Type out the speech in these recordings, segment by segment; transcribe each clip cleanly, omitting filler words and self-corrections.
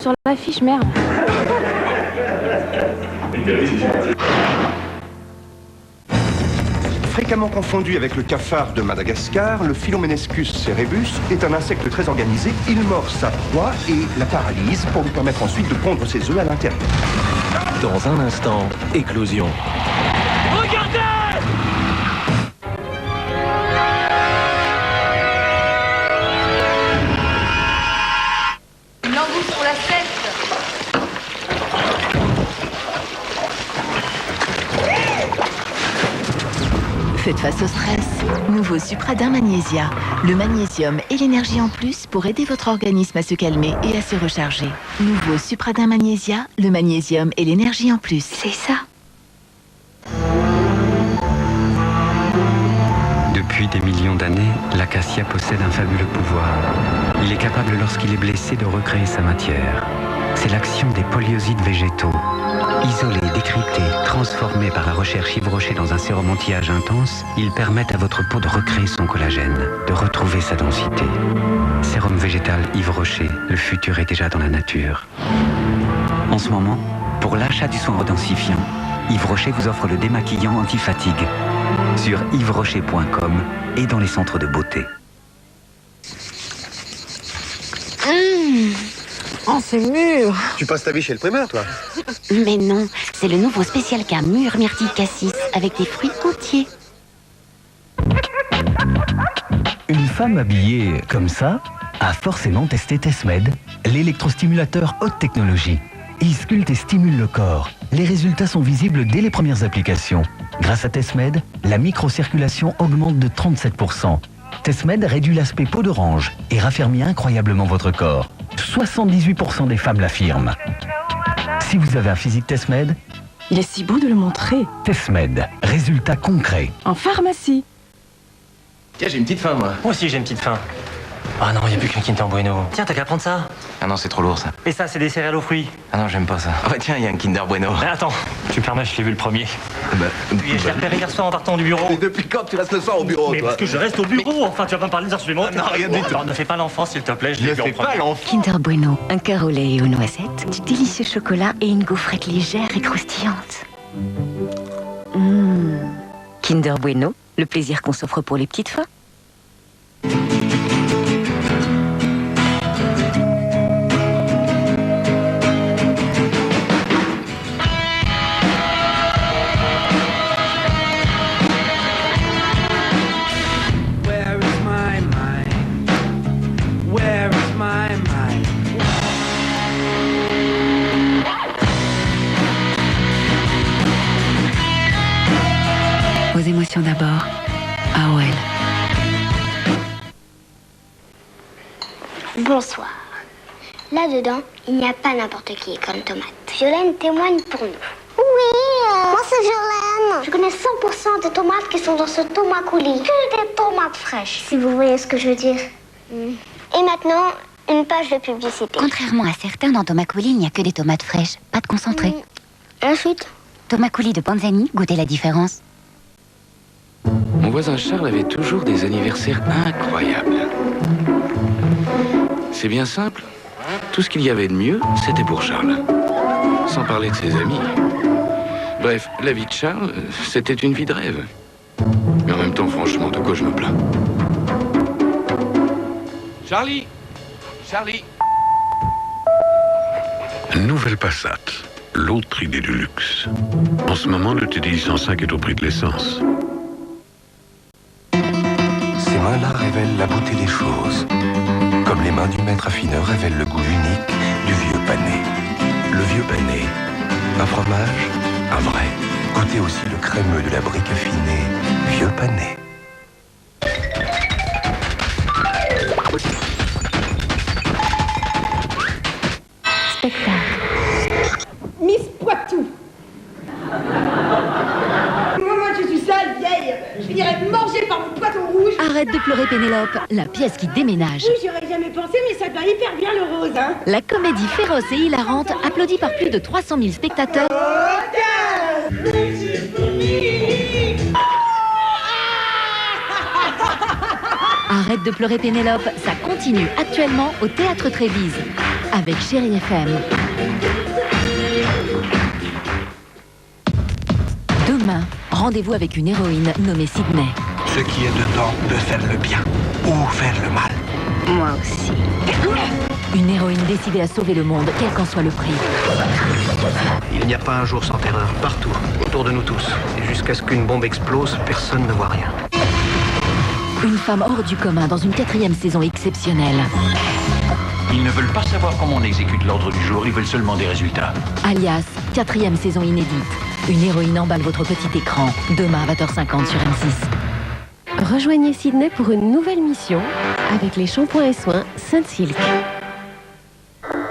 sur l'affiche, merde. Fréquemment confondu avec le cafard de Madagascar, le Philomenescus cerebus est un insecte très organisé. Il mord sa proie et la paralyse pour lui permettre ensuite de pondre ses œufs à l'intérieur. Dans un instant, éclosion. Regardez! Une langouste sur la ceste. Faites face au stress. Nouveau Supradin Magnésia. Le magnésium et l'énergie en plus pour aider votre organisme à se calmer et à se recharger. Nouveau Supradin Magnésia. Le magnésium et l'énergie en plus. C'est ça. Depuis des millions d'années, l'acacia possède un fabuleux pouvoir. Il est capable, lorsqu'il est blessé, de recréer sa matière. C'est l'action des polyosides végétaux. Isolés, décryptés, transformés par la recherche Yves Rocher dans un sérum anti-âge intense, ils permettent à votre peau de recréer son collagène, de retrouver sa densité. Sérum végétal Yves Rocher, le futur est déjà dans la nature. En ce moment, pour l'achat du soin redensifiant, Yves Rocher vous offre le démaquillant anti-fatigue sur yvesrocher.com et dans les centres de beauté. Oh, c'est mûr. Tu passes ta vie chez le primeur, toi? Mais non, c'est le nouveau spécial cas mûr myrtille cassis avec des fruits entiers. Une femme habillée comme ça a forcément testé Tesmed, l'électrostimulateur haute technologie. Il sculpte et stimule le corps. Les résultats sont visibles dès les premières applications. Grâce à Tesmed, la microcirculation augmente de 37%. Tesmed réduit l'aspect peau d'orange et raffermit incroyablement votre corps. 78% des femmes l'affirment. Si vous avez un physique Tesmed, Il est si beau de le montrer. Tesmed, résultat concret. En pharmacie. Tiens, j'ai une petite faim, moi. Moi aussi j'ai une petite faim. Ah non, il n'y a plus qu'un Kinder Bueno. Tiens, t'as qu'à prendre ça. Ah non, c'est trop lourd, ça. Et ça, c'est des céréales aux fruits. Ah non, j'aime pas ça. Ah bah tiens, il y a un Kinder Bueno. Mais attends, tu me permets, je l'ai vu le premier. Bah, Je l'ai repéré hier soir en partant du bureau. Et depuis quand tu restes le soir au bureau, Mais toi? parce que je reste au bureau, enfin, tu vas pas me parler des heures supplémentaires. Non, rien du tout. Alors, ne fais pas l'enfant, s'il te plaît, je Ne l'ai vu en fais pas premier. l'enfant. Kinder Bueno, un cœur au lait et aux noisettes, du délicieux chocolat et une gaufrette légère et croustillante. Kinder Bueno, le plaisir qu'on s'offre pour les petites fois. Where is my mind? Where is my mind? Aux émotions d'abord, AOL. Bonsoir. Là-dedans, il n'y a pas n'importe qui comme tomate. Violaine témoigne pour nous. Oui, moi c'est Violaine. Je connais 100% des tomates qui sont dans ce tomacoulis. Que des tomates fraîches, si vous voyez ce que je veux dire. Et maintenant, une page de publicité. Contrairement à certains, dans Tomacoli, il n'y a que des tomates fraîches, pas de concentré. Ensuite, Tomacoli de Panzani, goûtez la différence. Mon voisin Charles avait toujours des anniversaires incroyables. C'est bien simple. Tout ce qu'il y avait de mieux, c'était pour Charles. Sans parler de ses amis. Bref, la vie de Charles, c'était une vie de rêve. Mais en même temps, franchement, de quoi je me plains? Charlie! Charlie! Nouvelle Passat, l'autre idée du luxe. En ce moment, le TDI 105 est au prix de l'essence. Ces mains-là révèlent la beauté des choses. Comme les mains du maître affineur révèlent le goût unique du vieux pané. Le vieux pané, un fromage, un vrai. Goûtez aussi le crémeux de la brique affinée, vieux pané. Miss Poitou. Moi, je suis sale, vieille. Je finirais mangée par mon poiton rouge. Arrête de pleurer, Pénélope, la pièce qui déménage. Oui, j'y aurais jamais pensé, mais ça doit hyper bien le rose, hein. La comédie féroce et hilarante, applaudie par plus de 300 000 spectateurs. Arrête de pleurer, Pénélope, ça continue actuellement au Théâtre Trévise. avec Chérie FM. Demain, rendez-vous avec une héroïne nommée Sydney. Ce qui est dedans peut faire le bien ou faire le mal. Moi aussi. Une héroïne décidée à sauver le monde, quel qu'en soit le prix. Il n'y a pas un jour sans terreur, partout, autour de nous tous. Et jusqu'à ce qu'une bombe explose, personne ne voit rien. Une femme hors du commun dans une 4e saison exceptionnelle. Ils ne veulent pas savoir comment on exécute l'ordre du jour, ils veulent seulement des résultats. Alias, 4e saison inédite. Une héroïne emballe votre petit écran, demain à 20h50 sur M6. Rejoignez Sydney pour une nouvelle mission avec les shampoings et soins Sunsilk.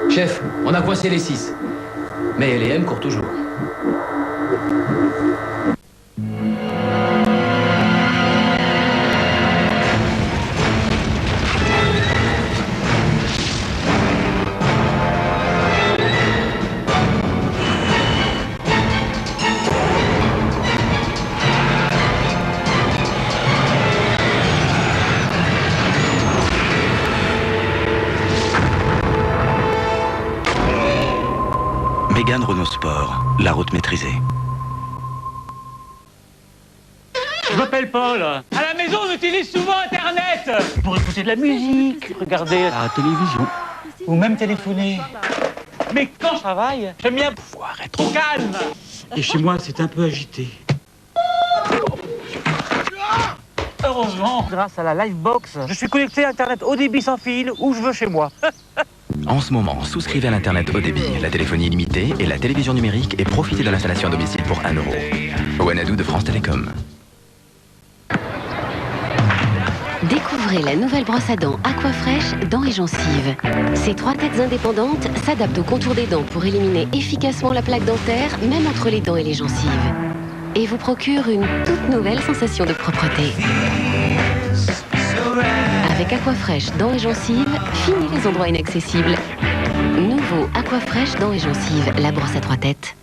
Chef, on a coincé les 6. Mais les M courent toujours. Mégane Renault Sport, la route maîtrisée. Je m'appelle Paul. À la maison, on utilise souvent Internet pour écouter de la musique, regarder la télévision ou même téléphoner. Mais quand je travaille, j'aime bien pouvoir être au calme. Et chez moi, c'est un peu agité. Heureusement, grâce à la Livebox, je suis connecté à Internet haut débit sans fil où je veux chez moi. En ce moment, souscrivez à l'Internet haut débit, la téléphonie illimitée et la télévision numérique et profitez de l'installation à domicile pour 1 euro. Wanadoo de France Télécom. Découvrez la nouvelle brosse à dents Aquafresh Dents et Gencives. Ces 3 têtes indépendantes s'adaptent au contour des dents pour éliminer efficacement la plaque dentaire, même entre les dents et les gencives. Et vous procurent une toute nouvelle sensation de propreté. Avec Aquafresh Dents et Gencives, fini les endroits inaccessibles. Nouveau Aquafresh Dents et Gencives, la brosse à 3 têtes.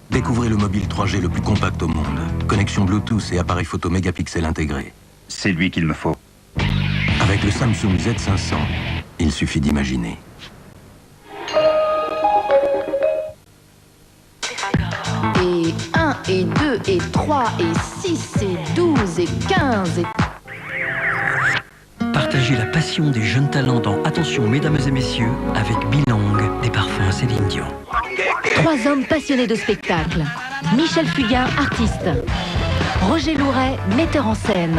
Découvrez le mobile 3G le plus compact au monde. Connexion Bluetooth et appareil photo mégapixel intégré. C'est lui qu'il me faut. Avec le Samsung Z500, il suffit d'imaginer. Et 1, et 2, et 3, et 6, et 12, et 15, et... Partagez la passion des jeunes talents dans Attention mesdames et messieurs avec Bilang des parfums Céline Dion. 3 hommes passionnés de spectacle. Michel Fugain, artiste. Roger Louret, metteur en scène.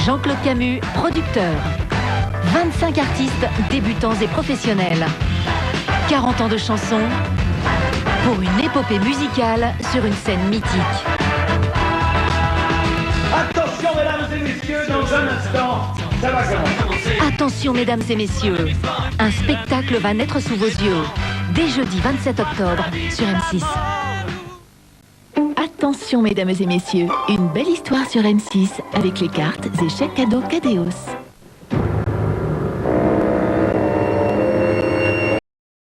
Jean-Claude Camus, producteur. 25 artistes, débutants et professionnels. 40 ans de chansons pour une épopée musicale sur une scène mythique. Attention, mesdames et messieurs, dans un instant, ça va commencer. Attention, mesdames et messieurs, un spectacle va naître sous vos yeux. Dès jeudi 27 octobre sur M6. Attention, mesdames et messieurs, une belle histoire sur M6 avec les cartes et chèques cadeaux Cadeos.